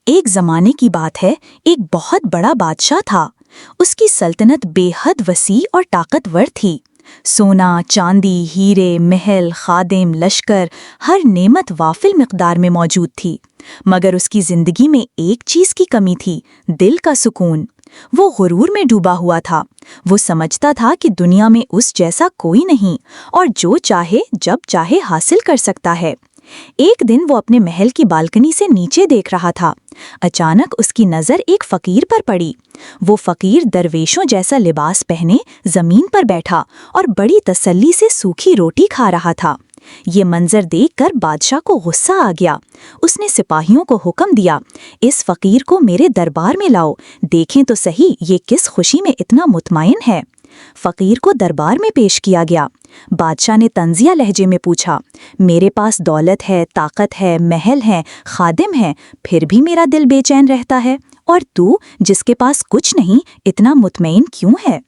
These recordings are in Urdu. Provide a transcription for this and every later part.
ایک زمانے کی بات ہے، ایک بہت بڑا بادشاہ تھا۔ اس کی سلطنت بے حد وسیع اور طاقتور تھی۔ سونا، چاندی، ہیرے، محل، خادم، لشکر، ہر نعمت وافر مقدار میں موجود تھی۔ مگر اس کی زندگی میں ایک چیز کی کمی تھی، دل کا سکون۔ وہ غرور میں ڈوبا ہوا تھا۔ وہ سمجھتا تھا کہ دنیا میں اس جیسا کوئی نہیں اور جو چاہے جب چاہے حاصل کر سکتا ہے۔ ایک دن وہ اپنے محل کی بالکنی سے نیچے دیکھ رہا تھا۔ اچانک اس کی نظر ایک فقیر پر پڑی۔ وہ فقیر درویشوں جیسا لباس پہنے زمین پر بیٹھا اور بڑی تسلی سے سوکھی روٹی کھا رہا تھا۔ یہ منظر دیکھ کر بادشاہ کو غصہ آ گیا۔ اس نے سپاہیوں کو حکم دیا، اس فقیر کو میرے دربار میں لاؤ، دیکھیں تو صحیح یہ کس خوشی میں اتنا مطمئن ہے۔ فقیر کو دربار میں پیش کیا گیا۔ بادشاہ نے طنزیہ لہجے میں پوچھا، میرے پاس دولت ہے، طاقت ہے، محل ہے، خادم ہے، پھر بھی میرا دل بے چین رہتا ہے، اور تو جس کے پاس کچھ نہیں اتنا مطمئن کیوں ہے؟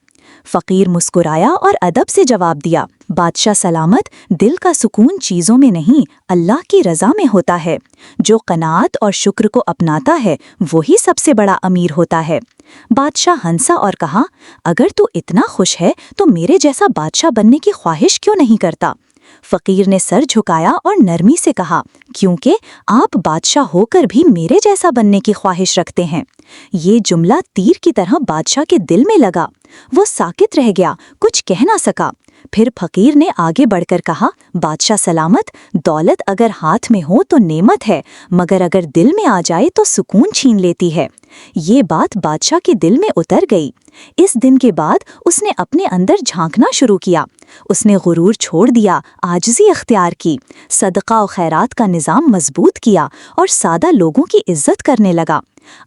فقیر مسکرایا اور ادب سے جواب دیا، بادشاہ سلامت، دل کا سکون چیزوں میں نہیں اللہ کی رضا میں ہوتا ہے۔ جو قناعت اور شکر کو اپناتا ہے وہی سب سے بڑا امیر ہوتا ہے۔ بادشاہ ہنسا اور کہا، اگر تو اتنا خوش ہے تو میرے جیسا بادشاہ بننے کی خواہش کیوں نہیں کرتا؟ فقیر نے سر جھکایا اور نرمی سے کہا، کیونکہ آپ بادشاہ ہو کر بھی میرے جیسا بننے کی خواہش رکھتے ہیں۔ یہ جملہ تیر کی طرح بادشاہ کے دل میں لگا۔ وہ ساکت رہ گیا، کچھ کہہ نہ سکا۔ پھر فقیر نے آگے بڑھ کر کہا، بادشاہ سلامت، دولت اگر ہاتھ میں ہو تو نعمت ہے، مگر اگر دل میں آ جائے تو سکون چھین لیتی ہے۔ یہ بات بادشاہ کے دل میں اتر گئی۔ اس دن کے بعد اس نے اپنے اندر جھانکنا شروع کیا۔ اس نے غرور چھوڑ دیا، عاجزی اختیار کی، صدقہ و خیرات کا نظام مضبوط کیا اور سادہ لوگوں کی عزت کرنے لگا۔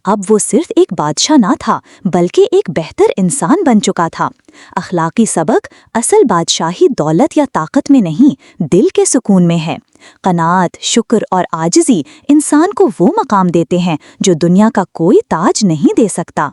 اب وہ صرف ایک بادشاہ نہ تھا بلکہ ایک بہتر انسان بن چکا تھا۔ اخلاقی سبق، اصل بادشاہی دولت یا طاقت میں نہیں، دل کے سکون میں ہے۔ قناعت، شکر اور عاجزی انسان کو وہ مقام دیتے ہیں جو دنیا کا کوئی تاج نہیں دے سکتا۔